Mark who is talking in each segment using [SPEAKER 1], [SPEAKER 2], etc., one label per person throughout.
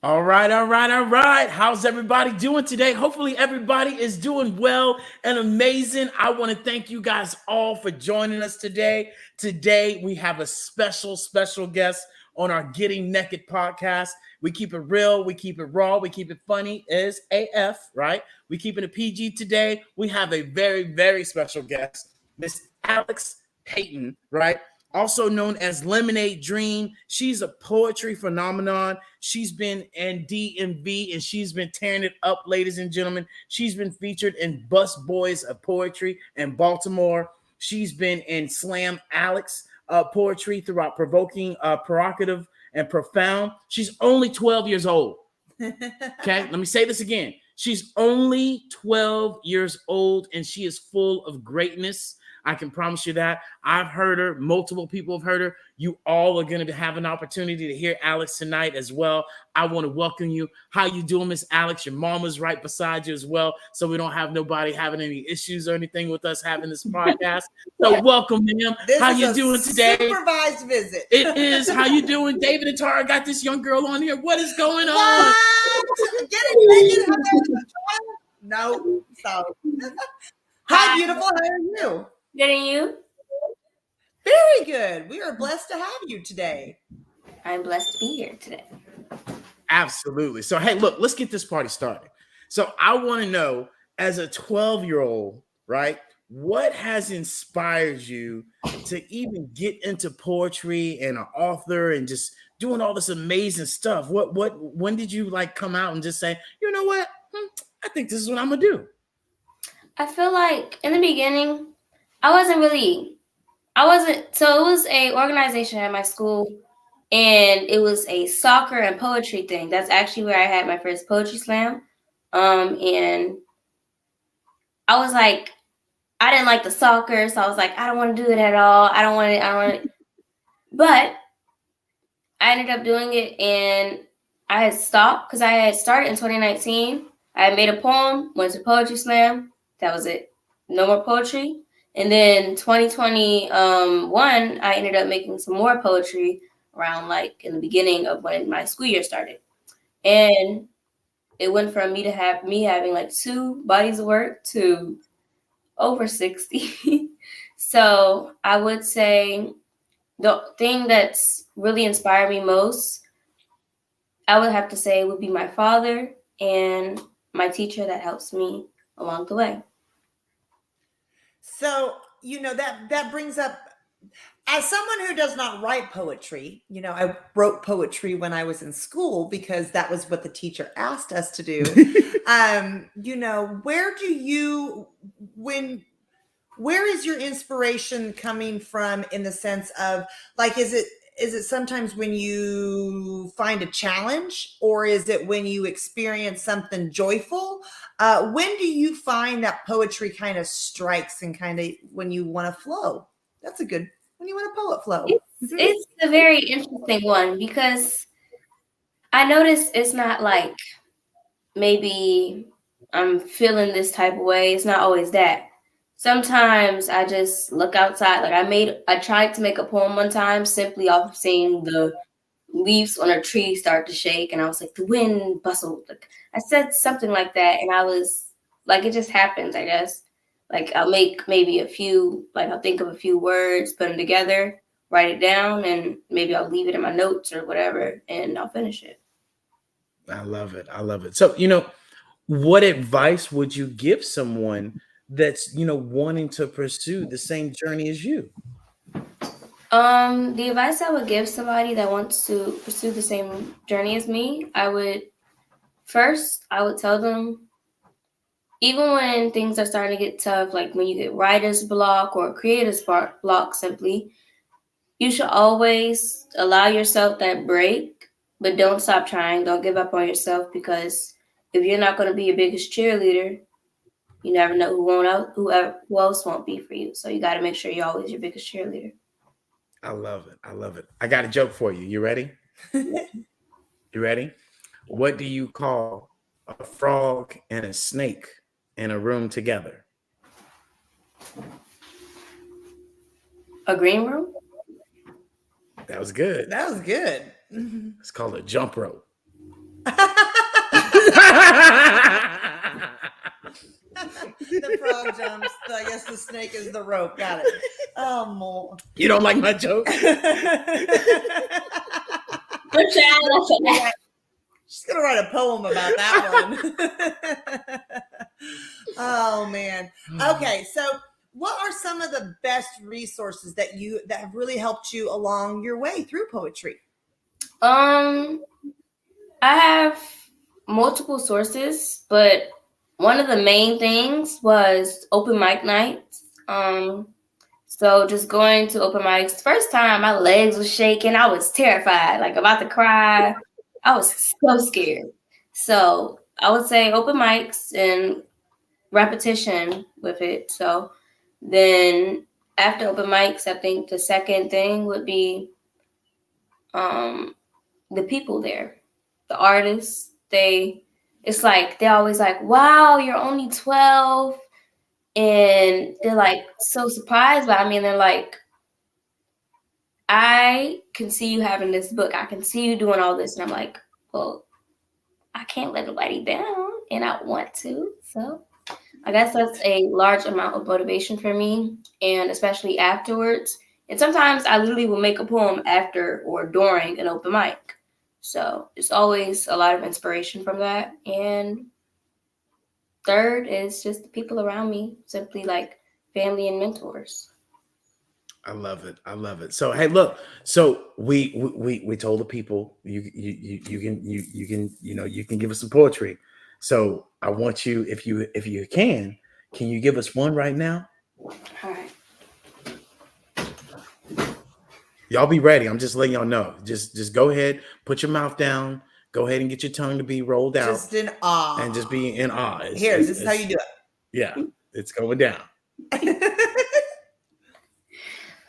[SPEAKER 1] All right, all right, all right. How's everybody doing today? Hopefully, everybody is doing well and amazing. I want to thank you guys all for joining us today. Today, we have a special guest on our Getting Naked podcast. We keep it real, we keep it raw, we keep it funny as AF, right? We keep it a PG today. We have a very special guest, Miss Alex Payton, right? Also known as Lemonade Dream. She's a poetry phenomenon. She's been in DMV and she's been tearing it up, ladies and gentlemen. She's been featured in Bus Boys of Poetry in Baltimore. She's been in Slam Alex poetry throughout Provoking, Provocative, and Profound. She's only 12 years old. Okay, let me say this again. She's only 12 years old and she is full of greatness. I can promise you that. I've heard her. Multiple people have heard her. You all are going to have an opportunity to hear Alex tonight as well. I want to welcome you. How you doing, Miss Alex? Your mama's right beside you as well, so we don't have nobody having any issues or anything with us having this podcast. So welcome, ma'am. How you doing today?
[SPEAKER 2] Supervised visit.
[SPEAKER 1] It is. How you doing? David and Tara got this young girl on here. What is going on?
[SPEAKER 2] What? Getting naked? No. So. Hi, beautiful. How are you?
[SPEAKER 3] Good, and you?
[SPEAKER 2] Very good. We are blessed to have you today.
[SPEAKER 3] I'm blessed to be here today.
[SPEAKER 1] Absolutely. So, hey, look, let's get this party started. So I want to know, as a 12-year-old, right, what has inspired you to even get into poetry and an author and just doing all this amazing stuff? When did you like come out and just say, you know what? I think this is what I'm going to do.
[SPEAKER 3] I feel like in the beginning, so it was a organization at my school, and it was a soccer and poetry thing. That's actually where I had my first poetry slam. And I was like, I didn't like the soccer, so I was like, I don't want to do it at all. I don't want it. But I ended up doing it, and I had stopped because I had started in 2019. I had made a poem, went to poetry slam. That was it. No more poetry. And then 2021, I ended up making some more poetry around like in the beginning of when my school year started. And it went from me having like 2 bodies of work to over 60. So I would say the thing that's really inspired me most, I would have to say would be my father and my teacher that helps me along the way.
[SPEAKER 2] So, that brings up, as someone who does not write poetry, I wrote poetry when I was in school because that was what the teacher asked us to do. Where is your inspiration coming from in the sense of like, is it sometimes when you find a challenge, or is it when you experience something joyful? When do you find that poetry kind of strikes and kind of when you want to flow? When you want a poet flow.
[SPEAKER 3] It's a very interesting one because I notice it's not like maybe I'm feeling this type of way. It's not always that. Sometimes I just look outside. Like I tried to make a poem one time simply off of seeing the leaves on a tree start to shake, and I was like, the wind bustled. Like I said something like that, and I was like, it just happens, I guess. Like I'll make maybe I'll think of a few words, put them together, write it down, and maybe I'll leave it in my notes or whatever, and I'll finish it.
[SPEAKER 1] I love it. So, what advice would you give someone that's, wanting to pursue the same journey as you?
[SPEAKER 3] The advice I would give somebody that wants to pursue the same journey as me, I would tell them, even when things are starting to get tough, like when you get writer's block or creator's block simply, you should always allow yourself that break, but don't stop trying. Don't give up on yourself, because if you're not going to be your biggest cheerleader, you never know who else won't be for you. So you got to make sure you're always your biggest cheerleader.
[SPEAKER 1] I love it. I got a joke for you. You ready? You ready? What do you call a frog and a snake in a room together?
[SPEAKER 3] A green room?
[SPEAKER 1] That was good.
[SPEAKER 2] That was good.
[SPEAKER 1] It's called a jump rope.
[SPEAKER 2] The frog jumps. I guess the snake is the rope. Got it. Oh, more.
[SPEAKER 1] You don't like my joke?
[SPEAKER 3] Good job.
[SPEAKER 2] She's gonna write a poem about that one. Oh man. Okay, so what are some of the best resources that have really helped you along your way through poetry?
[SPEAKER 3] I have multiple sources, but one of the main things was open mic nights. So just going to open mics. First time, my legs were shaking. I was terrified, like about to cry. I was so scared. So I would say open mics and repetition with it. So then after open mics, I think the second thing would be the people there, the artists. It's like they're always like, wow, you're only 12. And they're like so surprised by me. And they're like, I can see you having this book. I can see you doing all this. And I'm like, well, I can't let nobody down. And I want to. So I guess that's a large amount of motivation for me. And especially afterwards. And sometimes I literally will make a poem after or during an open mic. So it's always a lot of inspiration from that. And third is just the people around me, simply like family and mentors.
[SPEAKER 1] I love it. I love it. So hey, look. So we told the people you can give us some poetry. So I want you, if you can you give us one right now?
[SPEAKER 3] All right.
[SPEAKER 1] Y'all be ready. I'm just letting y'all know. Just go ahead, put your mouth down. Go ahead and get your tongue to be rolled out.
[SPEAKER 2] Just in awe.
[SPEAKER 1] And just be in awe.
[SPEAKER 2] This is how you do it.
[SPEAKER 1] Yeah, it's going down.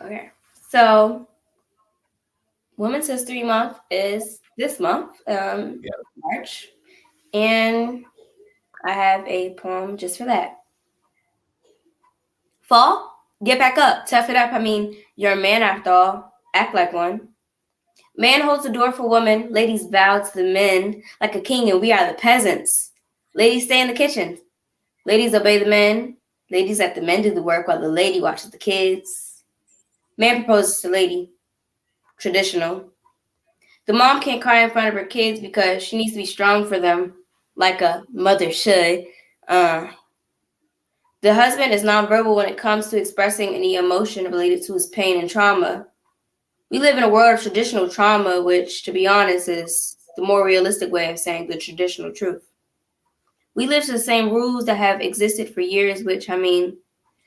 [SPEAKER 3] Okay. So Women's History Month is this month, March. And I have a poem just for that. Fall, get back up, tough it up. I mean, you're a man after all. Act like one. Man holds the door for woman. Ladies bow to the men like a king, and we are the peasants. Ladies stay in the kitchen. Ladies obey the men. Ladies let the men do the work while the lady watches the kids. Man proposes to lady. Traditional. The mom can't cry in front of her kids because she needs to be strong for them like a mother should. The husband is nonverbal when it comes to expressing any emotion related to his pain and trauma. We live in a world of traditional trauma, which, to be honest, is the more realistic way of saying the traditional truth. We live to the same rules that have existed for years, which, I mean,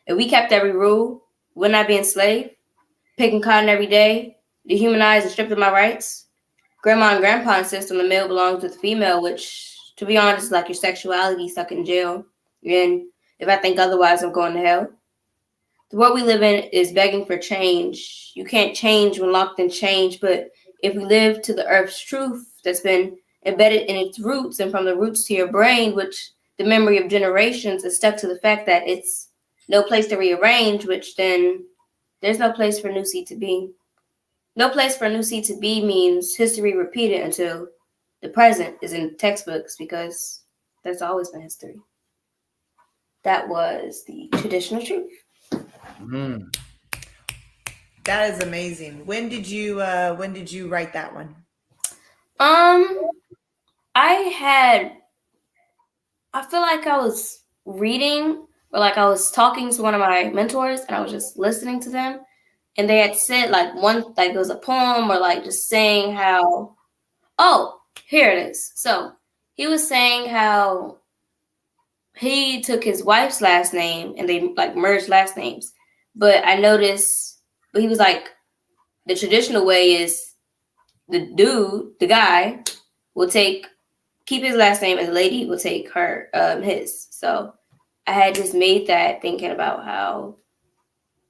[SPEAKER 3] if we kept every rule, wouldn't I be enslaved? Picking cotton every day, dehumanized and stripped of my rights? Grandma and grandpa insist on the male belongs with the female, which, to be honest, is like your sexuality stuck in jail. And if I think otherwise, I'm going to hell. The world we live in is begging for change. You can't change when locked in change, but if we live to the earth's truth that's been embedded in its roots and from the roots to your brain, which the memory of generations is stuck to the fact that it's no place to rearrange, which then there's no place for new seed to be. No place for a new seed to be means history repeated until the present is in textbooks, because that's always been history. That was the traditional truth.
[SPEAKER 1] Mm.
[SPEAKER 2] That is amazing. When did you write that one?
[SPEAKER 3] I feel like I was reading, or like I was talking to one of my mentors and I was just listening to them, and they had said like it was a poem, or like just saying how, oh, here it is. So he was saying how he took his wife's last name and they like merged last names. But I noticed, but he was like, the traditional way is the guy will keep his last name, and the lady will take his. So I had just made that thinking about how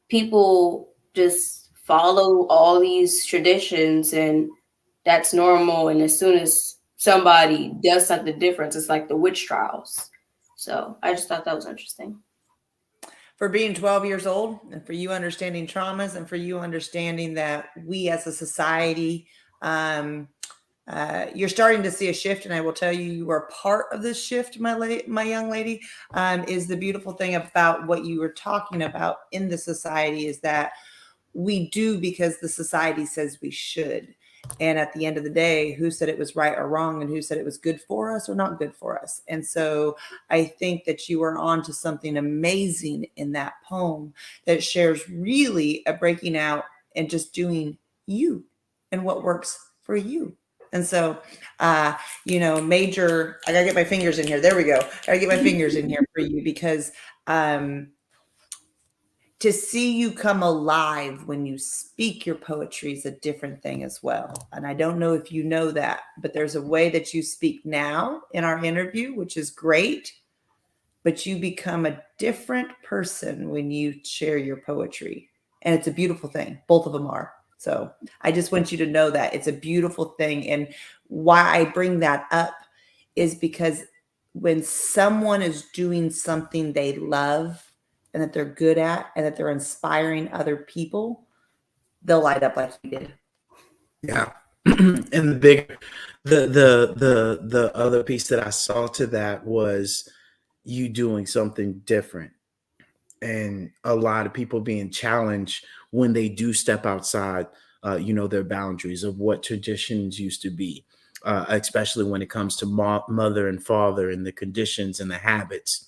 [SPEAKER 3] people just follow all these traditions and that's normal. And as soon as somebody does something different, it's like the witch trials. So I just thought that was interesting.
[SPEAKER 2] For being 12 years old, and for you understanding traumas, and for you understanding that we as a society you're starting to see a shift, and I will tell you, you are part of this shift, my young lady. Is the beautiful thing about what you were talking about in the society is that we do because the society says we should. And at the end of the day, who said it was right or wrong, and who said it was good for us or not good for us? And so I think that you are on to something amazing in that poem that shares really a breaking out and just doing you and what works for you. And so, major, I gotta get my fingers in here. There we go. I gotta get my fingers in here for you because to see you come alive when you speak your poetry is a different thing as well. And I don't know if you know that, but there's a way that you speak now in our interview, which is great, but you become a different person when you share your poetry. And it's a beautiful thing. Both of them are. So I just want you to know that it's a beautiful thing. And why I bring that up is because when someone is doing something they love and that they're good at and that they're inspiring other people, they'll light up like you did.
[SPEAKER 1] Yeah. And the other piece that I saw to that was you doing something different, and a lot of people being challenged when they do step outside, their boundaries of what traditions used to be, especially when it comes to mother and father and the conditions and the habits.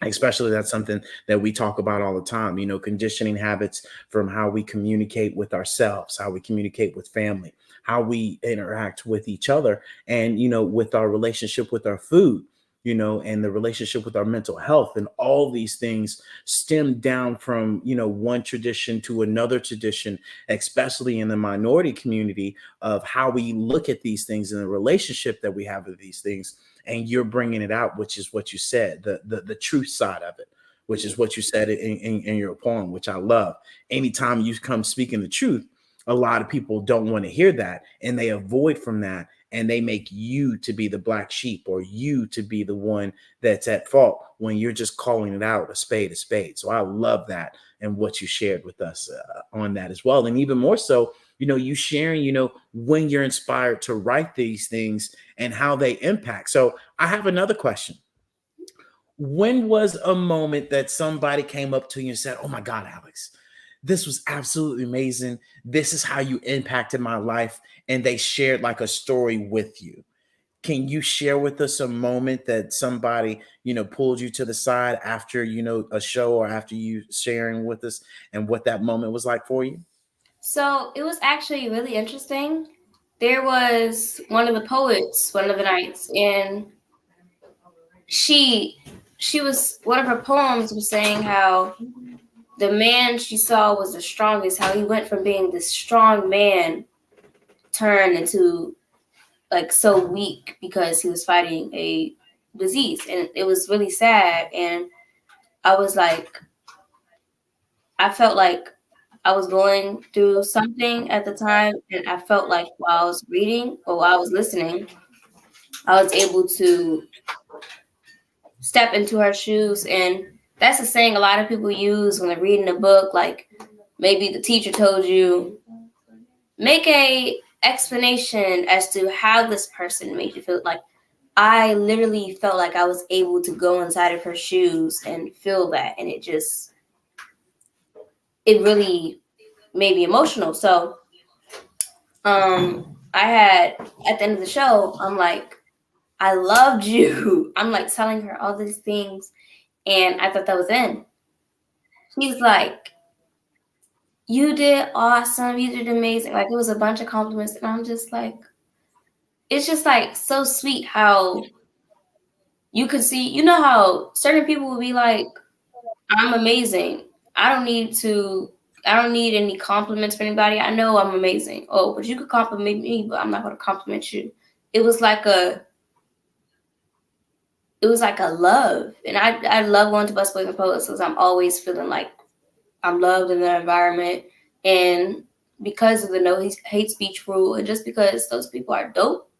[SPEAKER 1] Especially that's something that we talk about all the time, conditioning habits from how we communicate with ourselves, how we communicate with family, how we interact with each other, and, with our relationship with our food, and the relationship with our mental health. And all these things stem down from, one tradition to another tradition, especially in the minority community, of how we look at these things and the relationship that we have with these things. And you're bringing it out, which is what you said, the truth side of it, which is what you said in your poem, which I love. Anytime you come speaking the truth, a lot of people don't want to hear that, and they avoid from that, and they make you to be the black sheep, or you to be the one that's at fault, when you're just calling it out, a spade. So I love that, and what you shared with us on that as well. And even more so, you sharing, when you're inspired to write these things and how they impact. So I have another question. When was a moment that somebody came up to you and said, "Oh my God, Alex, this was absolutely amazing. This is how you impacted my life," and they shared like a story with you? Can you share with us a moment that somebody, pulled you to the side after, a show, or after you sharing with us, and what that moment was like for you?
[SPEAKER 3] So it was actually really interesting. There was one of the poets, one of the nights, and she was, one of her poems was saying how the man she saw was the strongest, how he went from being this strong man turned into like so weak because he was fighting a disease. And it was really sad. And I was like, I felt like I was going through something at the time, and I felt like while I was reading or while I was listening, I was able to step into her shoes. And that's a saying a lot of people use when they're reading a book. Like maybe the teacher told you, make a explanation as to how this person made you feel. Like I literally felt like I was able to go inside of her shoes and feel that, and it really made me emotional. So I had, at the end of the show, I'm like, I loved you. I'm like telling her all these things, and I thought that was it. She's like, you did awesome. You did amazing. Like it was a bunch of compliments, and I'm just like, it's just like so sweet how you could see, how certain people will be like, I'm amazing. I don't need any compliments from anybody. I know I'm amazing. Oh, but you could compliment me, but I'm not going to compliment you. It was like a love. And I love going to Busboys and Poets because I'm always feeling like I'm loved in the environment. And because of the no hate speech rule, and just because those people are dope,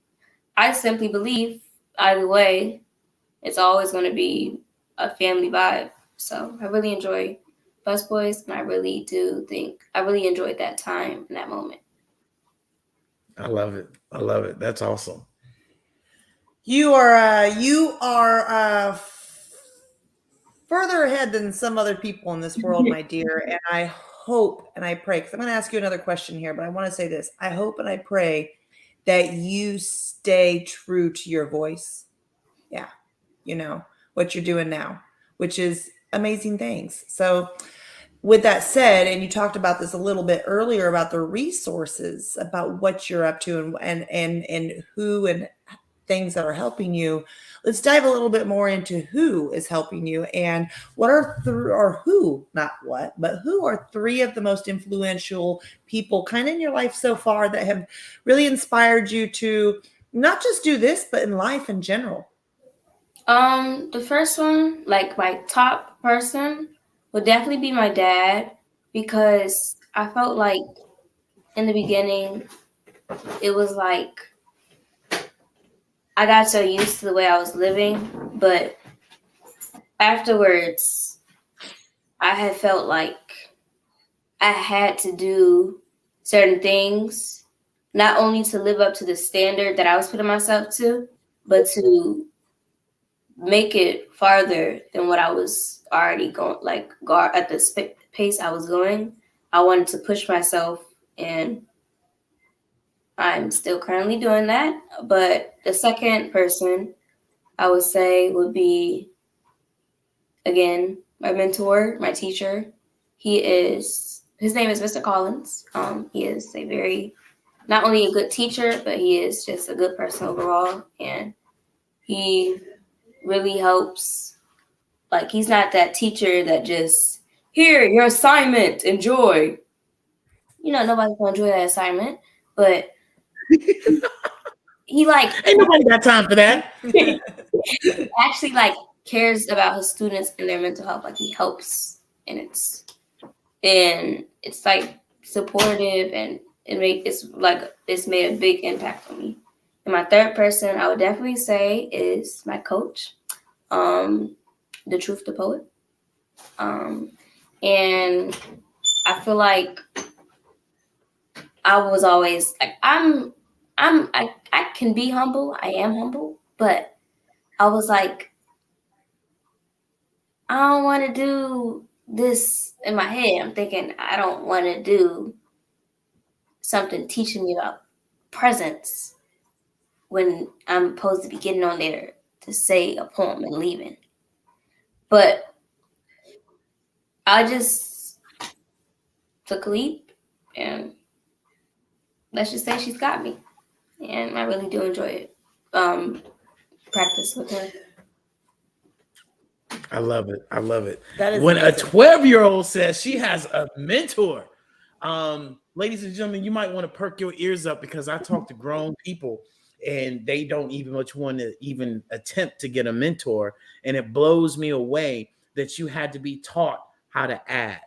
[SPEAKER 3] I simply believe either way, it's always going to be a family vibe. So I really enjoy Busboys, and I really do think I really enjoyed that time and that moment.
[SPEAKER 1] I love it. I love it. That's awesome.
[SPEAKER 2] You are further ahead than some other people in this world, my dear. And I hope and I pray, because I'm going to ask you another question here, but I want to say this. I hope and I pray that you stay true to your voice. Yeah. You know, what you're doing now, which is amazing things. So with that said, and you talked about this a little bit earlier about the resources, about what you're up to and who and things that are helping you. Let's dive a little bit more into who is helping you and what are or who, not what, but who are three of the most influential people kind of in your life so far that have really inspired you to not just do this, but in life in general?
[SPEAKER 3] The first one, like my top person, would definitely be my dad, because I felt like in the beginning, it was like I got so used to the way I was living, but afterwards, I had felt like I had to do certain things, not only to live up to the standard that I was putting myself to, but to make it farther than what I was already going, like at the pace I was going. I wanted to push myself, and I'm still currently doing that. But the second person I would say would be, again, my mentor, my teacher. His name is Mr. Collins. He is a very, not only a good teacher, but he is just a good person overall. And he really helps. Like, he's not that teacher that just, here, your assignment, enjoy. You know, nobody's gonna enjoy that assignment, but he like
[SPEAKER 1] Ain't nobody got time for that.
[SPEAKER 3] actually like cares about his students and their mental health. Like, he helps, and it's like supportive, and it's made a big impact on me. And my third person I would definitely say is my coach, the Truth the Poet. And I feel like I was always like, I can be humble. I am humble, but I was like, I don't want to do this in my head. I'm thinking, I don't want to do something teaching me about presence when I'm supposed to be getting on there to say a poem and leaving. But I just took a leap, and let's just say she's got me. And I really do enjoy it. Practice with her.
[SPEAKER 1] I love it. I love it.
[SPEAKER 2] That is
[SPEAKER 1] when
[SPEAKER 2] amazing.
[SPEAKER 1] a 12-year-old says she has a mentor. Ladies and gentlemen, you might want to perk your ears up, because I talk to grown people and they don't even much want to even attempt to get a mentor. And it blows me away that you had to be taught how to add.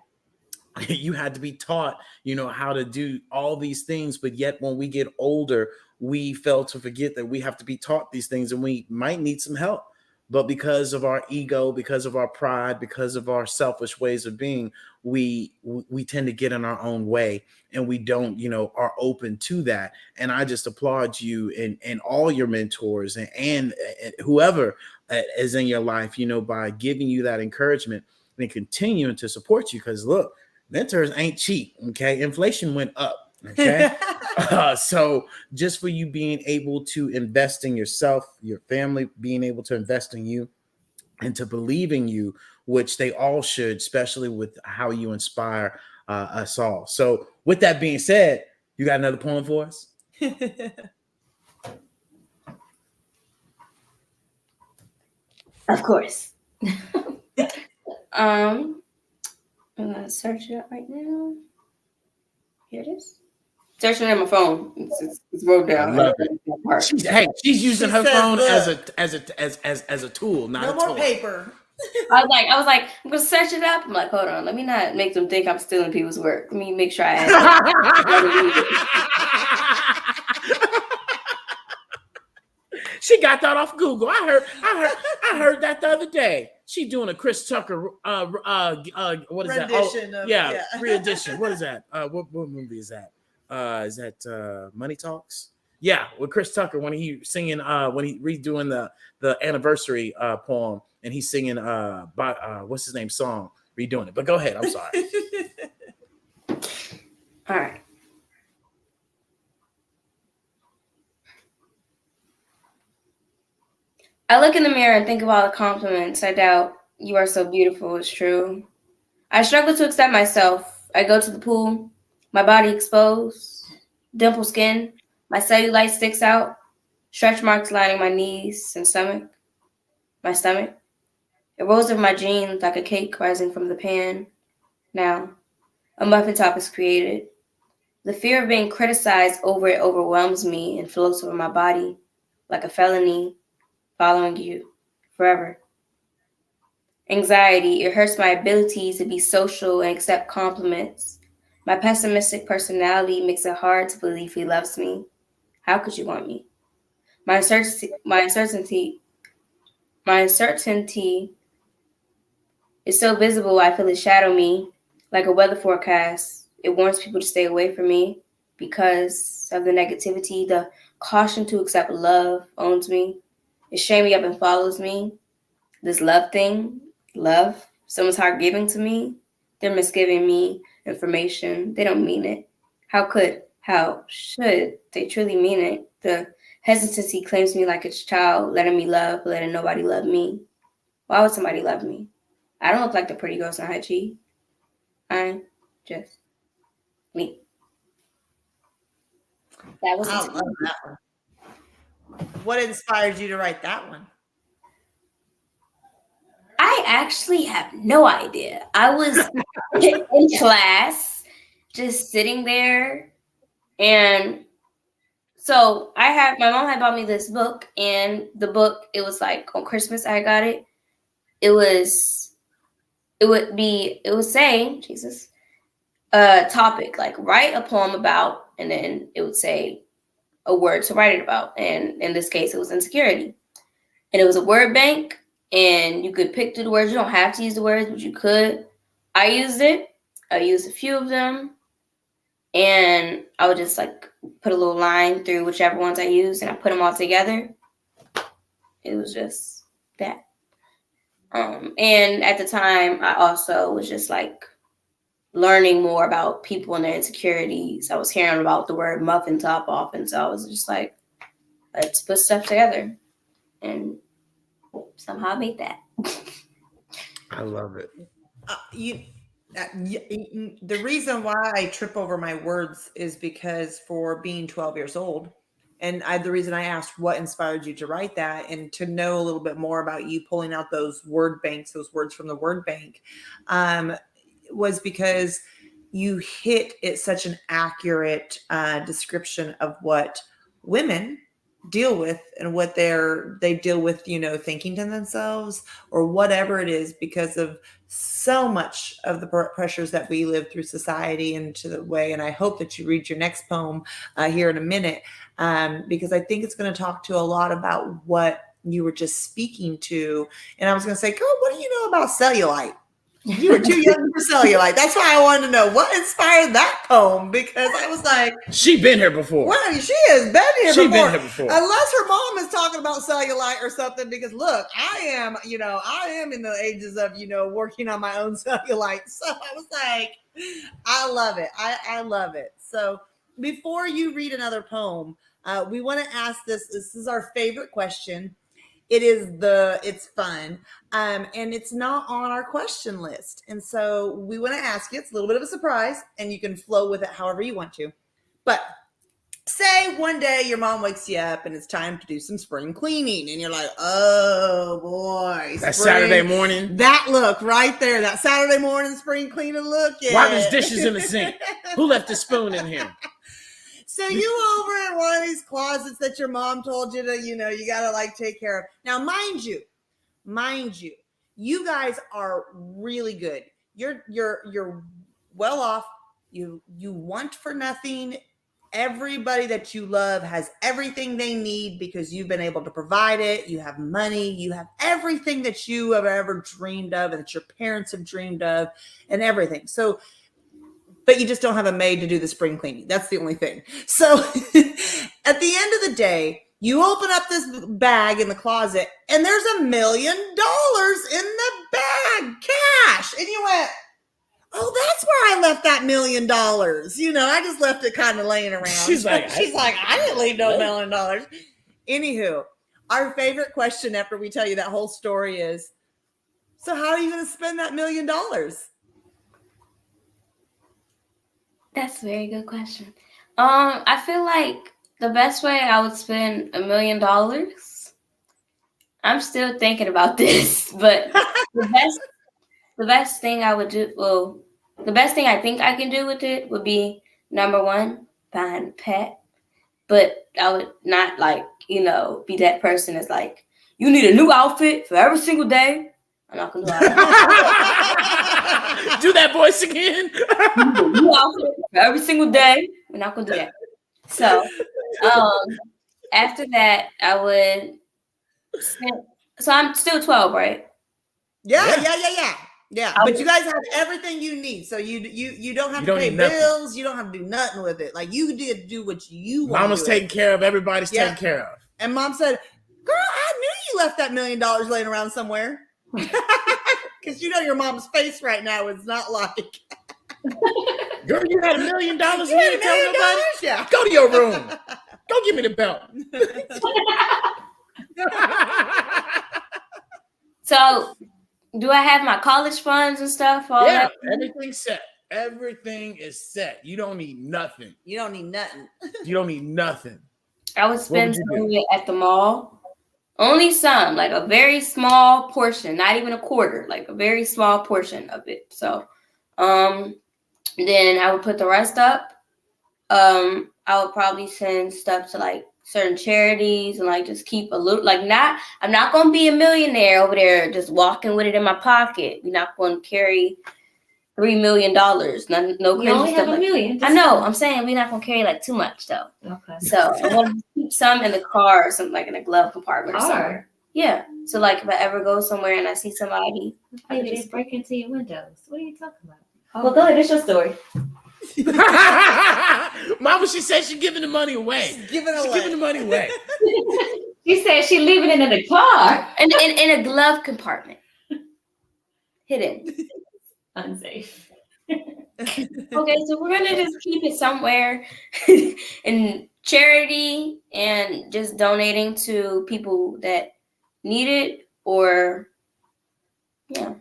[SPEAKER 1] You had to be taught, how to do all these things. But yet when we get older, we fail to forget that we have to be taught these things, and we might need some help. But because of our ego, because of our pride, because of our selfish ways of being, we tend to get in our own way, and we don't, are open to that. And I just applaud you and all your mentors and whoever is in your life, by giving you that encouragement and continuing to support you. Because look, mentors ain't cheap. Okay. Inflation went up. Okay. So just for you being able to invest in yourself, your family, being able to invest in you and to believe in you, which they all should, especially with how you inspire us all. So with that being said, you got another poem for us?
[SPEAKER 3] Of course. I'm gonna search it up right now. Here it is. Searching it on my phone. It's wrote down.
[SPEAKER 1] I love it. She's using her phone as a tool, not
[SPEAKER 2] no
[SPEAKER 1] a
[SPEAKER 2] more
[SPEAKER 1] tool.
[SPEAKER 2] paper.
[SPEAKER 3] I was like, I'm gonna search it up. I'm like, hold on, let me not make them think I'm stealing people's work. Let me make sure I
[SPEAKER 1] She got that off Google. I heard that the other day. She doing a Chris Tucker what is
[SPEAKER 2] rendition
[SPEAKER 1] that?
[SPEAKER 2] Of,
[SPEAKER 1] yeah, re-edition. What is that? What movie is that? Is that Money Talks? Yeah, with Chris Tucker when he singing when he redoing the anniversary poem, and he's singing by what's his name song, redoing it. But go ahead, I'm sorry.
[SPEAKER 3] All right. I look in the mirror and think of all the compliments. I doubt you are so beautiful. It's true. I struggle to accept myself. I go to the pool, my body exposed, dimple skin, my cellulite sticks out, stretch marks lining my knees and my stomach. It rolls over my jeans like a cake rising from the pan. Now, a muffin top is created. The fear of being criticized over it overwhelms me and floats over my body like a felony following you forever. Anxiety, it hurts my ability to be social and accept compliments. My pessimistic personality makes it hard to believe he loves me. How could you want me? My uncertainty is so visible I feel it shadow me like a weather forecast. It warns people to stay away from me because of the negativity. The caution to accept love owns me. It shames me up and follows me. This love thing, love, someone's heart giving to me, they're misgiving me information. They don't mean it. How should they truly mean it? The hesitancy claims me like it's a child, letting me love, but letting nobody love me. Why would somebody love me? I don't look like the pretty girls on IG. I'm just me. That was
[SPEAKER 2] I love that one. What inspired you to write that one?
[SPEAKER 3] I actually have no idea. I was in class, just sitting there, and so my mom had bought me this book, and the book, it was like on Christmas I got it. It would say, Jesus, a topic, like write a poem about, and then it would say a word to write it about. And in this case, it was insecurity. And it was a word bank, and you could pick through the words. You don't have to use the words, but you could. I used it. I used a few of them, and I would just like put a little line through whichever ones I used, and I put them all together. It was just that. And at the time, I also was just like learning more about people and their insecurities. I was hearing about the word muffin top often, so I was just like, let's put stuff together, and somehow I made that.
[SPEAKER 1] I love it.
[SPEAKER 2] The reason why I trip over my words is because for being 12 years old, and the reason I asked what inspired you to write that and to know a little bit more about you pulling out those word banks, those words from the word bank, was because you hit it such an accurate description of what women deal with and what they deal with, thinking to themselves or whatever it is, because of so much of the pressures that we live through society and to the way. And I hope that you read your next poem here in a minute, because I think it's going to talk to a lot about what you were just speaking to. And I was going to say, girl, what do you know about cellulite? You were too young for cellulite. That's why I wanted to know what inspired that poem, because I was like,
[SPEAKER 1] she been here before.
[SPEAKER 2] Well, she has been here
[SPEAKER 1] She
[SPEAKER 2] before.
[SPEAKER 1] been here before.
[SPEAKER 2] Unless her mom is talking about cellulite or something, because look, I am in the ages of, working on my own cellulite. So I was like, I love it. I love it. So before you read another poem, we want to ask this. This is our favorite question. It's fun. And it's not on our question list. And so we want to ask you, it's a little bit of a surprise, and you can flow with it however you want to. But say one day your mom wakes you up and it's time to do some spring cleaning, and you're like, oh boy.
[SPEAKER 1] That Saturday morning.
[SPEAKER 2] That look right there, that Saturday morning spring cleaning look. Yeah.
[SPEAKER 1] Wipe his dishes in the sink. Who left the spoon in here?
[SPEAKER 2] So you over in one of these closets that your mom told you to, you got to like take care of. Now, mind you, you guys are really good. You're well off. You want for nothing. Everybody that you love has everything they need because you've been able to provide it. You have money. You have everything that you have ever dreamed of and that your parents have dreamed of and everything. So but you just don't have a maid to do the spring cleaning. That's the only thing. So at the end of the day, you open up this bag in the closet and there's $1 million in the bag, cash. And you went, oh, that's where I left that $1 million. You know, I just left it kind of laying around.
[SPEAKER 1] She's like,
[SPEAKER 2] I didn't leave no $1 million. Anywho, our favorite question after we tell you that whole story is, so how are you going to spend that $1 million?
[SPEAKER 3] That's a very good question. I feel like the best way I would spend $1 million. I'm still thinking about this, but the best thing I would do. Well, the best thing I think I can do with it would be number one, find a pet. But I would not be that person that's like, you need a new outfit for every single day. I'm not gonna do that.
[SPEAKER 1] Do that voice again.
[SPEAKER 3] New outfit for every single day. We're not gonna do that. So after that, I would spend, so I'm still 12, right?
[SPEAKER 2] Yeah.
[SPEAKER 3] I
[SPEAKER 2] But
[SPEAKER 3] would-
[SPEAKER 2] you guys have everything you need. So you don't have to pay bills. You don't have to do nothing with it. Like you did do what you want.
[SPEAKER 1] Mama's taking care of, everybody's taken care of.
[SPEAKER 2] And mom said, girl, I knew you left that $1 million laying around somewhere. Because you know your mom's face right now is not like,
[SPEAKER 1] Girl, you had $1 million and
[SPEAKER 2] you
[SPEAKER 1] you
[SPEAKER 2] had
[SPEAKER 1] didn't
[SPEAKER 2] $1
[SPEAKER 1] tell
[SPEAKER 2] million?
[SPEAKER 1] nobody?
[SPEAKER 2] Yeah.
[SPEAKER 1] Go to your room. Go give me the belt.
[SPEAKER 3] So do I have my college funds and stuff? All
[SPEAKER 1] Yeah,
[SPEAKER 3] that?
[SPEAKER 1] everything's set. Everything is set. You don't need nothing.
[SPEAKER 2] You don't need nothing.
[SPEAKER 1] You don't need nothing.
[SPEAKER 3] I would spend
[SPEAKER 1] you
[SPEAKER 3] some of it at the mall. Only some, like a very small portion, not even a quarter, like a very small portion of it. So then I would put the rest up. I would probably send stuff to like certain charities and like just keep a little, I'm not going to be a millionaire over there just walking with it in my pocket. We're not going to carry $3 million. No
[SPEAKER 4] You
[SPEAKER 3] crazy
[SPEAKER 4] only
[SPEAKER 3] stuff
[SPEAKER 4] have
[SPEAKER 3] like
[SPEAKER 4] $1 million.
[SPEAKER 3] I know. I'm saying we're not gonna carry like too much though.
[SPEAKER 4] Okay.
[SPEAKER 3] So I want to keep some in the car or something, like in a glove compartment or
[SPEAKER 4] Car?
[SPEAKER 3] somewhere. Yeah. So like if I ever go somewhere and I see somebody, I
[SPEAKER 4] Maybe
[SPEAKER 3] can
[SPEAKER 4] they
[SPEAKER 3] just
[SPEAKER 4] break into your windows. What are you talking about? Well, go ahead. It's your story.
[SPEAKER 1] Mama, she said she's giving the money away.
[SPEAKER 2] Give it
[SPEAKER 1] She's
[SPEAKER 2] away.
[SPEAKER 1] giving the money away.
[SPEAKER 4] She said she leaving it in the car.
[SPEAKER 3] and in a glove compartment, hidden.
[SPEAKER 4] Unsafe.
[SPEAKER 3] Okay, so we're gonna just keep it somewhere in charity and just donating to people that need it, or yeah,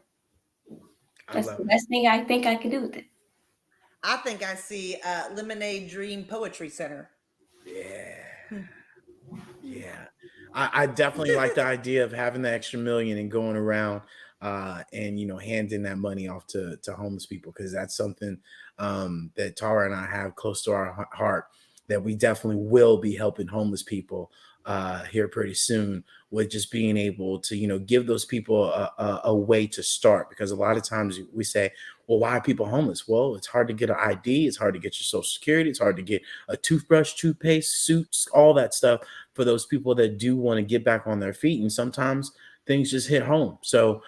[SPEAKER 1] I
[SPEAKER 3] that's
[SPEAKER 1] love
[SPEAKER 3] the
[SPEAKER 1] it.
[SPEAKER 3] best thing I think I can do with it.
[SPEAKER 2] I think I see Lemonade Dream Poetry Center.
[SPEAKER 1] Yeah. Yeah. I definitely like the idea of having the extra $1 million and going around and handing that money off to homeless people, because that's something that Tara and I have close to our heart, that we definitely will be helping homeless people here pretty soon, with just being able to give those people a way to start. Because a lot of times we say, well, why are people homeless? Well, it's hard to get an ID, it's hard to get your social security, it's hard to get a toothbrush, toothpaste, suits, all that stuff for those people that do want to get back on their feet. And sometimes things just hit home. So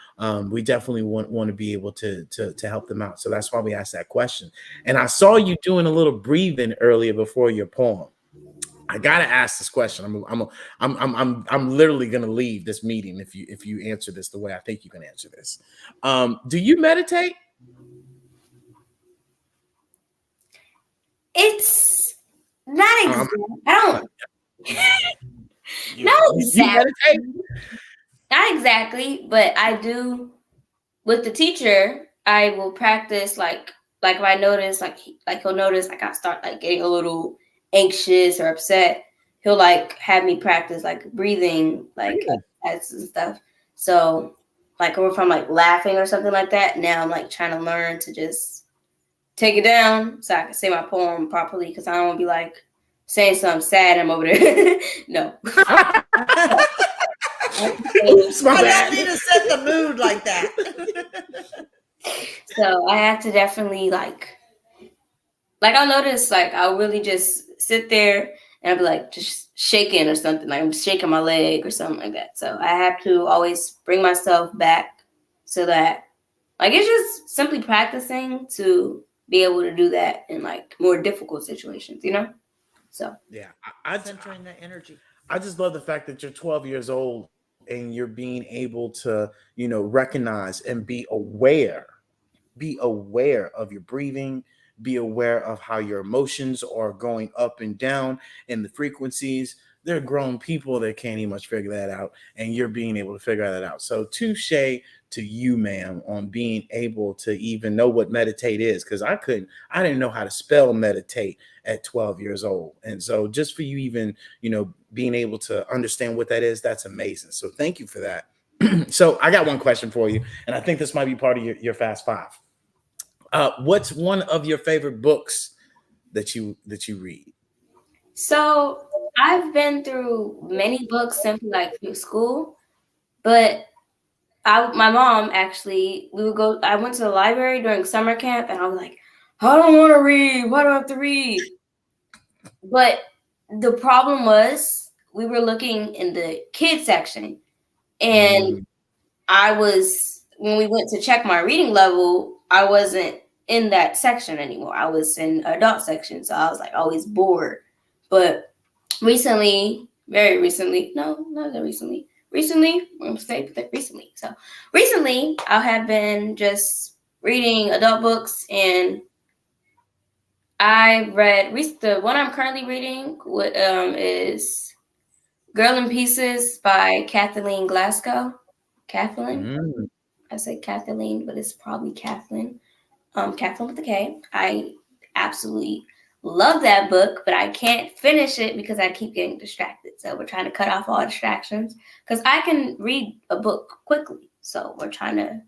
[SPEAKER 1] we definitely want to be able to help them out. So that's why we asked that question. And I saw you doing a little breathing earlier before your poem. I gotta ask this question. I'm literally gonna leave this meeting if you answer this the way I think you can answer this. Do you meditate?
[SPEAKER 3] It's not exactly. I don't. Not
[SPEAKER 1] You
[SPEAKER 3] exactly.
[SPEAKER 1] meditate?
[SPEAKER 3] Not exactly, but I do. With the teacher, I will practice like if I notice like he'll notice like I start like getting a little anxious or upset. He'll like have me practice like breathing like exercises and stuff. So like if I'm like laughing or something like that, now I'm like trying to learn to just take it down so I can say my poem properly, because I don't want to be like saying something sad and I'm over there. No.
[SPEAKER 1] Oops, my
[SPEAKER 2] I
[SPEAKER 1] bad.
[SPEAKER 2] don't need to set the mood like that.
[SPEAKER 3] So I have to definitely like I'll notice like I'll really just sit there and I'll be like just shaking or something, like I'm shaking my leg or something like that. So I have to always bring myself back so that like it's just simply practicing to be able to do that in like more difficult situations, you know? So
[SPEAKER 1] Yeah,
[SPEAKER 2] Centering that energy.
[SPEAKER 1] I just love the fact that you're 12 years old and you're being able to, recognize and be aware of your breathing, be aware of how your emotions are going up and down and the frequencies. There are grown people that can't even much figure that out, and you're being able to figure that out. So touche to you, ma'am, on being able to even know what meditate is, because I didn't know how to spell meditate at 12 years old. And so just for you even, being able to understand what that is, that's amazing. So thank you for that. So I got one question for you, and I think this might be part of your Fast Five. What's one of your favorite books that you read?
[SPEAKER 3] So I've been through many books simply like through school, but my mom actually, I went to the library during summer camp and I was like, I don't want to read. Why do I have to read? But the problem was we were looking in the kids section, and when we went to check my reading level, I wasn't in that section anymore. I was in adult section. So I was like always bored. But recently, very recently, no, not that recently. Recently, I'm going to say that recently. So recently, I have been just reading adult books, and I read the one I'm currently reading is Girl in Pieces by Kathleen Glasgow. Kathleen? I say Kathleen, but it's probably Kathleen. Kathleen with a K. I absolutely love that book, but I can't finish it because I keep getting distracted. So we're trying to cut off all distractions because I can read a book quickly. So we're trying to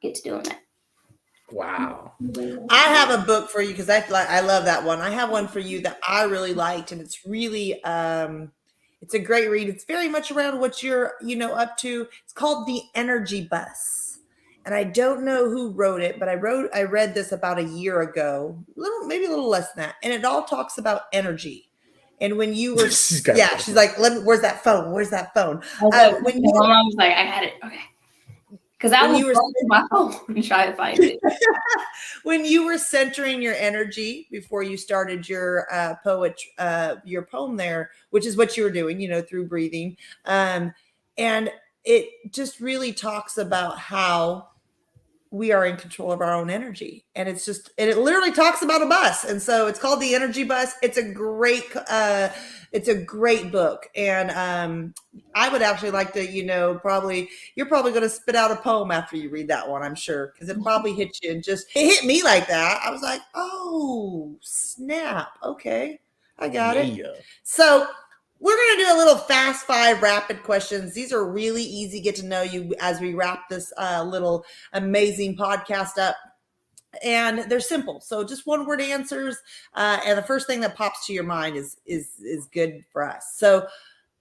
[SPEAKER 3] get to doing that.
[SPEAKER 1] Wow.
[SPEAKER 2] I have a book for you because I love that one. I have one for you that I really liked, and it's really it's a great read. It's very much around what you're up to. It's called The Energy Bus, and I don't know who wrote it, but I read this about a year ago, maybe a little less than that, and it all talks about energy. And when you were, she's like, where's that phone? Where's that phone?
[SPEAKER 3] My mom was like, I got it. Okay. Because I was on my phone and try to find it.
[SPEAKER 2] When you were centering your energy before you started your your poem there, which is what you were doing, through breathing. And it just really talks about how we are in control of our own energy. And it literally talks about a bus. And so it's called The Energy Bus. It's a great book. And I would actually like to, you're probably going to spit out a poem after you read that one, I'm sure, because it probably hit you and it hit me like that. I was like, oh, snap. Okay, I got it. So we're going to do a little Fast Five rapid questions. These are really easy. Get to know you as we wrap this little amazing podcast up. And they're simple. So just one word answers. And the first thing that pops to your mind is good for us. So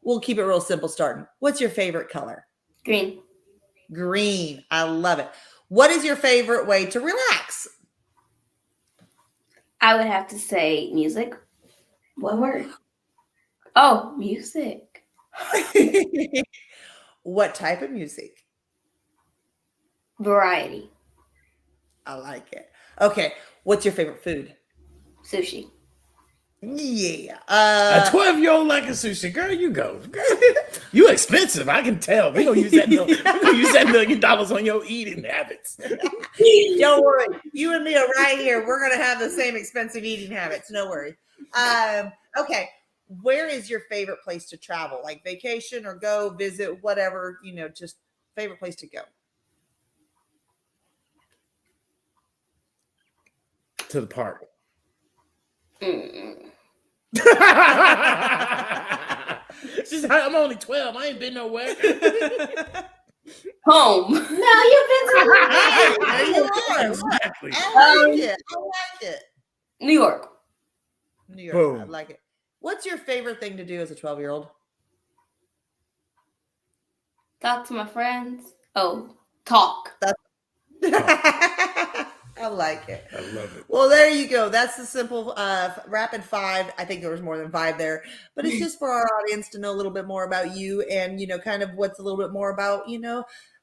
[SPEAKER 2] we'll keep it real simple starting. What's your favorite color?
[SPEAKER 3] Green.
[SPEAKER 2] Green. I love it. What is your favorite way to relax?
[SPEAKER 3] I would have to say music. One word. Oh, music.
[SPEAKER 2] What type of music?
[SPEAKER 3] Variety.
[SPEAKER 2] I like it. Okay. What's your favorite food?
[SPEAKER 3] Sushi.
[SPEAKER 2] Yeah.
[SPEAKER 1] A 12-year-old like a sushi. Girl, you go. You expensive. I can tell. We're going to use that $1 million on your eating habits.
[SPEAKER 2] Don't worry. You and me are right here. We're going to have the same expensive eating habits. No worries. Okay. Where is your favorite place to travel? Like vacation or go visit, whatever, just favorite place to go?
[SPEAKER 1] To the park. She's like, I'm only 12. I ain't been nowhere.
[SPEAKER 3] Home.
[SPEAKER 4] No, you've been to
[SPEAKER 2] There you are.
[SPEAKER 1] Exactly.
[SPEAKER 2] I like it.
[SPEAKER 3] New York.
[SPEAKER 2] New York.
[SPEAKER 1] Boom.
[SPEAKER 2] I like it. What's your favorite thing to do as a 12-year-old?
[SPEAKER 3] Talk to my friends. Oh, talk.
[SPEAKER 2] I like it.
[SPEAKER 1] I love it.
[SPEAKER 2] Well, there you go. That's the simple rapid five. I think there was more than five there, but it's just for our audience to know a little bit more about you and, kind of what's a little bit more about,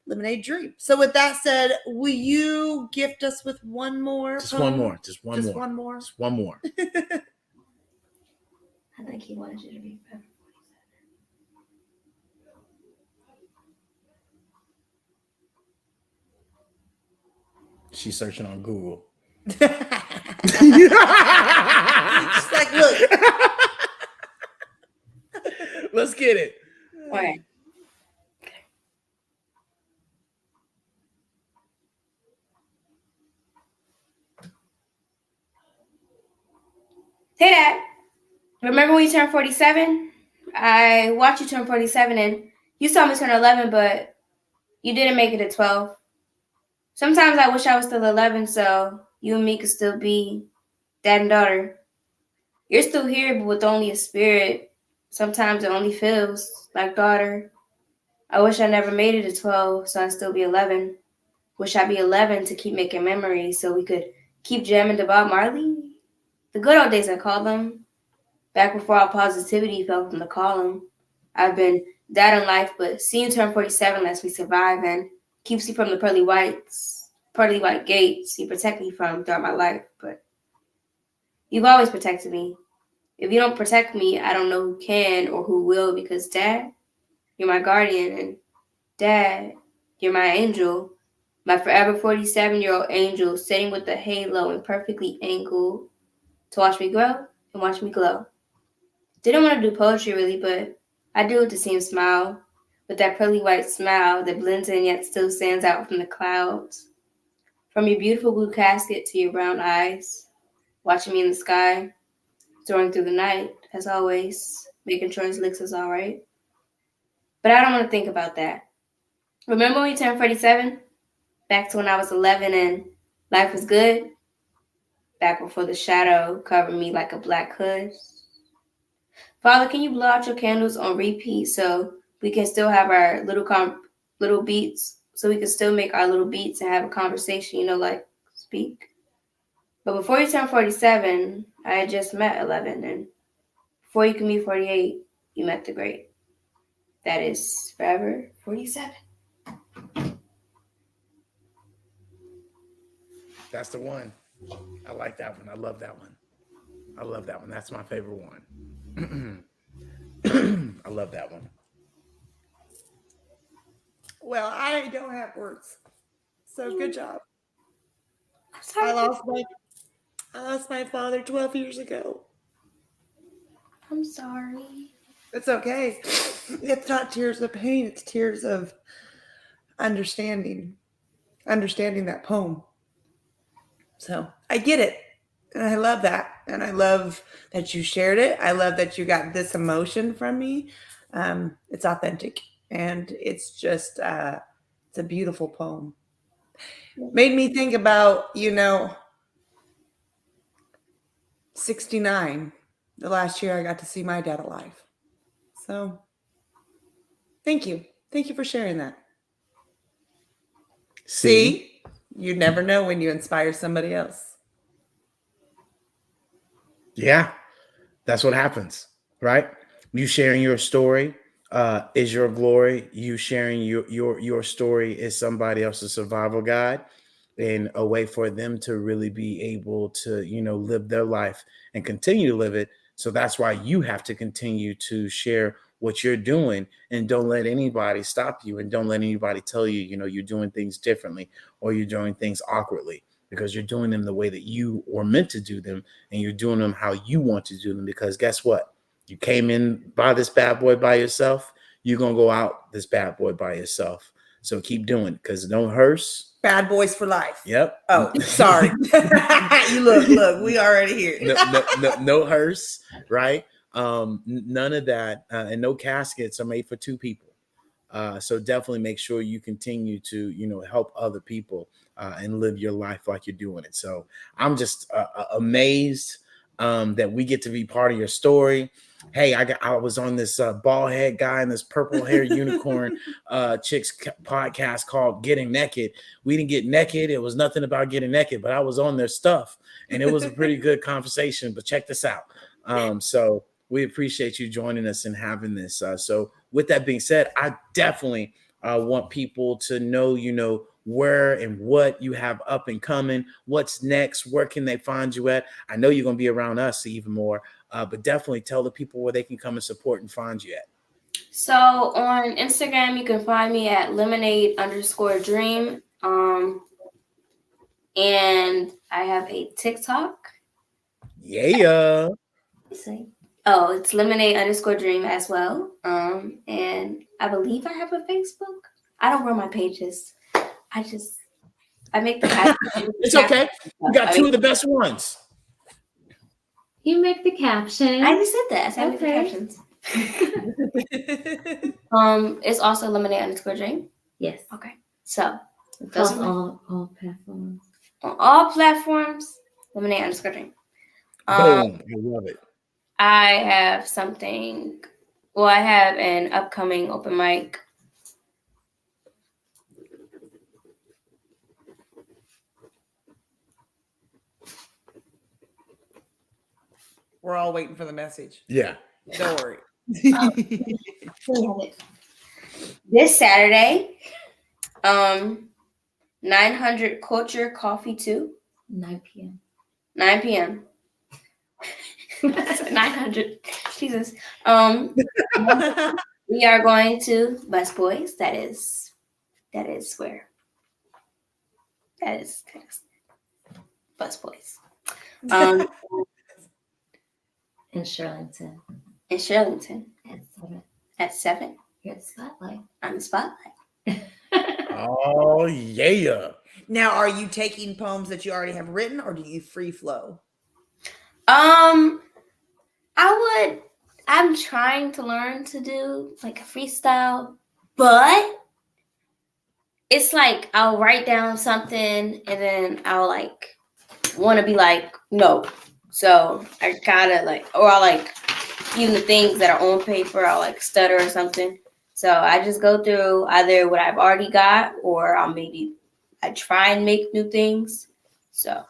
[SPEAKER 2] Lemonade Dream. So with that said, will you gift us with one more?
[SPEAKER 1] Just
[SPEAKER 2] poem?
[SPEAKER 1] one more. Just one
[SPEAKER 2] Just
[SPEAKER 1] more.
[SPEAKER 2] one more.
[SPEAKER 1] Just one more.
[SPEAKER 3] I think he wanted you to be better.
[SPEAKER 1] She's searching on Google.
[SPEAKER 2] She's like, look.
[SPEAKER 1] Let's get it.
[SPEAKER 3] All right. Hey, Dad. Remember when you turned 47? I watched you turn 47 and you saw me turn 11, but you didn't make it to 12. Sometimes I wish I was still 11 so you and me could still be dad and daughter. You're still here, but with only a spirit. Sometimes it only feels like daughter. I wish I never made it to 12 so I'd still be 11. Wish I'd be 11 to keep making memories so we could keep jamming to Bob Marley. The good old days, I call them. Back before all positivity fell from the column. I've been dad in life, but seeing you turn 47 lets me survive and keeps you from the pearly white gates you protect me from throughout my life. But you've always protected me. If you don't protect me, I don't know who can or who will, because Dad, you're my guardian, and Dad, you're my angel, my forever 47-year-old angel sitting with the halo and perfectly angled to watch me grow and watch me glow. Didn't want to do poetry really, but I do it to see him smile with that pearly white smile that blends in yet still stands out from the clouds. From your beautiful blue casket to your brown eyes, watching me in the sky, soaring through the night, as always, making sure his licks is all right. But I don't want to think about that. Remember when you turned 47? Back to when I was 11 and life was good? Back before the shadow covered me like a black hood? Father, can you blow out your candles on repeat so we can still have our little beats, so we can still make our little beats and have a conversation, like speak? But before you turn 47, I had just met 11, and before you can be 48, you met the great. That is forever 47.
[SPEAKER 1] That's the one. I like that one. I love that one. I love that one. That's my favorite one. I love that one.
[SPEAKER 2] Well, I don't have words. So good job.
[SPEAKER 3] I'm sorry.
[SPEAKER 2] I lost my father 12 years ago.
[SPEAKER 3] I'm sorry.
[SPEAKER 2] It's okay. It's not tears of pain. It's tears of understanding that poem. So I get it. And I love that. And I love that you shared it. I love that you got this emotion from me. It's authentic. And it's just, it's a beautiful poem. Made me think about, 69, the last year I got to see my dad alive. So thank you. Thank you for sharing that. See, you never know when you inspire somebody else.
[SPEAKER 1] Yeah, that's what happens, right? You sharing your story is your glory. You sharing your story is somebody else's survival guide, and a way for them to really be able to, live their life and continue to live it. So that's why you have to continue to share what you're doing, and don't let anybody stop you, and don't let anybody tell you, you're doing things differently or you're doing things awkwardly, because you're doing them the way that you were meant to do them, and you're doing them how you want to do them. Because guess what? You came in by this bad boy by yourself. You're going to go out this bad boy by yourself. So keep doing it, because no hearse.
[SPEAKER 2] Bad boys for life.
[SPEAKER 1] Yep.
[SPEAKER 2] Oh, sorry. You look, we already here.
[SPEAKER 1] No hearse, right? None of that, and no caskets are made for two people. So definitely make sure you continue to, help other people and live your life like you're doing it. So I'm just amazed that we get to be part of your story. Hey, I was on this bald head guy and this purple hair unicorn chicks podcast called Getting Naked. We didn't get naked. It was nothing about getting naked, but I was on their stuff, and it was a pretty good conversation. But check this out. So we appreciate you joining us and having this. So with that being said, I definitely want people to know, where and what you have up and coming, what's next, where can they find you at? I know you're going to be around us even more, but definitely tell the people where they can come and support and find you at.
[SPEAKER 3] So on Instagram, you can find me at lemonade_dream. And I have a TikTok.
[SPEAKER 1] Yeah.
[SPEAKER 3] Oh, it's lemonade_dream as well. And I believe I have a Facebook. I don't run my pages. I make the
[SPEAKER 1] It's okay. You got two of the best ones.
[SPEAKER 4] You make the caption.
[SPEAKER 3] I just said that. I make the captions. It's also lemonade_dream.
[SPEAKER 4] Yes.
[SPEAKER 3] Okay. So
[SPEAKER 4] across all platforms.
[SPEAKER 3] On all platforms, lemonade_dream.
[SPEAKER 1] Boom. I love it.
[SPEAKER 3] I have something. Well, I have an upcoming open mic.
[SPEAKER 2] We're all waiting for the message.
[SPEAKER 1] Yeah.
[SPEAKER 2] Don't worry.
[SPEAKER 3] This Saturday, 900 Culture Coffee 2.
[SPEAKER 4] 9 p.m.
[SPEAKER 3] 9 p.m. 900. Jesus. We are going to Busboys. That is where. That is Busboys.
[SPEAKER 4] In Shirlington.
[SPEAKER 3] In Shirlington.
[SPEAKER 4] At 7.
[SPEAKER 3] At 7.
[SPEAKER 4] You're at the Spotlight.
[SPEAKER 3] I'm the Spotlight.
[SPEAKER 1] Oh, yeah.
[SPEAKER 2] Now, are you taking poems that you already have written, or do you free flow?
[SPEAKER 3] I'm trying to learn to do like a freestyle, but it's like I'll write down something and then I'll like want to be like, no. So I gotta or I'll like, even the things that are on paper, I'll like stutter or something. So I just go through either what I've already got, or I try and make new things. So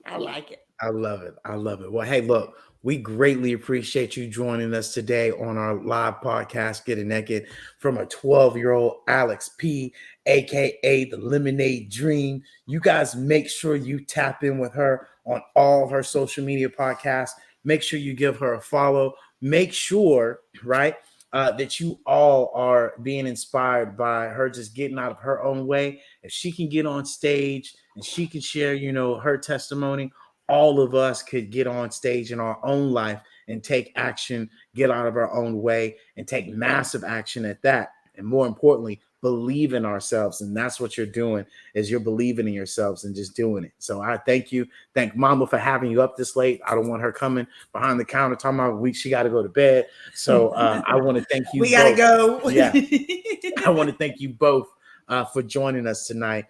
[SPEAKER 2] I like it.
[SPEAKER 1] I love it. I love it. Well, hey, look, we greatly appreciate you joining us today on our live podcast, Getting Naked, from a 12-year-old Alex P, aka the Lemonade Dream. You guys make sure you tap in with her on all her social media podcasts. Make sure you give her a follow. Make sure, right, that you all are being inspired by her just getting out of her own way. If she can get on stage and she can share, her testimony, all of us could get on stage in our own life and take action, get out of our own way, and take massive action at that. And more importantly, believe in ourselves. And that's what you're doing, is you're believing in yourselves and just doing it. So I thank you. Thank Mama for having you up this late. I don't want her coming behind the counter talking about she got to go to bed. So I want to thank you.
[SPEAKER 2] We got to go.
[SPEAKER 1] Yeah. I want to thank you both for joining us tonight.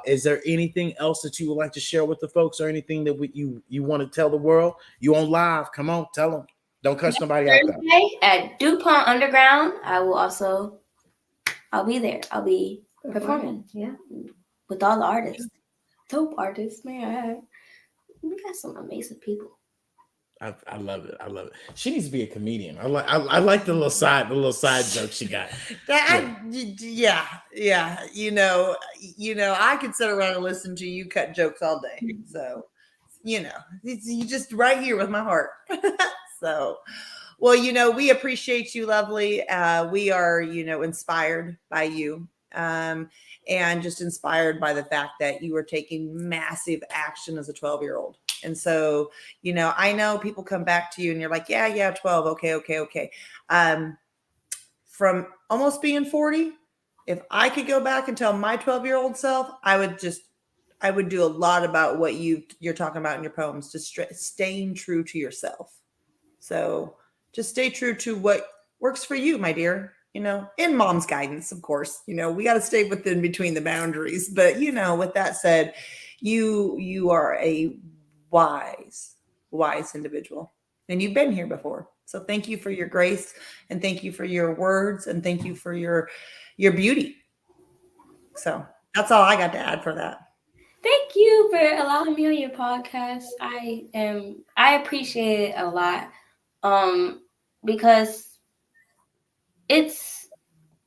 [SPEAKER 1] Is there anything else that you would like to share with the folks, or anything that you want to tell the world? You on live? Come on, tell them. Don't cuss nobody out there.
[SPEAKER 3] At DuPont Underground, I'll be there. I'll be performing.
[SPEAKER 4] Yeah.
[SPEAKER 3] With all the artists. Dope artists, man. We got some amazing people.
[SPEAKER 1] I love it. I love it. She needs to be a comedian. I like the little side joke she got.
[SPEAKER 2] Yeah. I could sit around and listen to you cut jokes all day. So, you just right here with my heart. So, well, we appreciate you, lovely. We are, inspired by you. And just inspired by the fact that you are taking massive action as a 12-year-old. And so, I know people come back to you and you're like, yeah, 12. Okay. From almost being 40, if I could go back and tell my 12-year-old self, I would do a lot about what you're talking about in your poems, just staying true to yourself. So just stay true to what works for you, my dear. In mom's guidance, of course, we got to stay within between the boundaries. But, with that said, you are a wise individual, and you've been here before. So thank you for your grace, and thank you for your words, and thank you for your beauty. So that's all I got to add for that.
[SPEAKER 3] Thank you for allowing me on your podcast. I appreciate it a lot. Because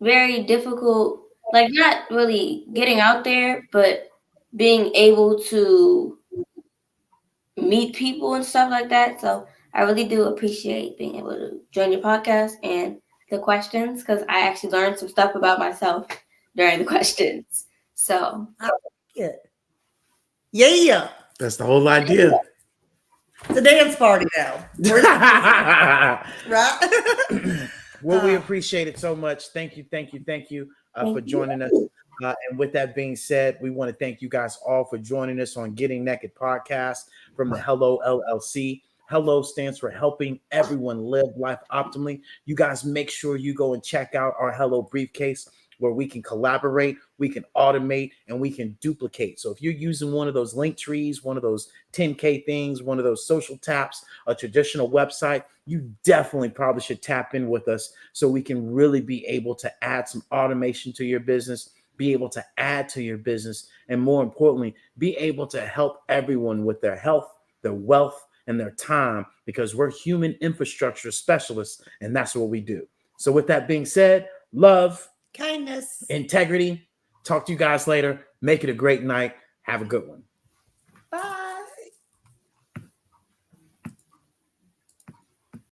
[SPEAKER 3] very difficult, like not really getting out there, but being able to meet people and stuff like that. So I really do appreciate being able to join your podcast and the questions, because I actually learned some stuff about myself during the questions. So
[SPEAKER 2] Yeah. Yeah.
[SPEAKER 1] That's the whole idea.
[SPEAKER 2] It's a dance party now. Right?
[SPEAKER 1] Well, we appreciate it so much. Thank you for joining us. And with that being said, we want to thank you guys all for joining us on Getting Naked podcast from the Hello LLC. Hello stands for helping everyone live life optimally. You guys make sure you go and check out our Hello briefcase, where we can collaborate, we can automate, and we can duplicate. So if you're using one of those link trees, one of those 10K things, one of those social taps, a traditional website, you definitely probably should tap in with us so we can really be able to add some automation to your business, be able to add to your business, and more importantly, be able to help everyone with their health, their wealth, and their time, because we're human infrastructure specialists, and that's what we do. So with that being said, love,
[SPEAKER 2] Kindness.
[SPEAKER 1] integrity. Talk to you guys later. Make it a great night. Have a good one.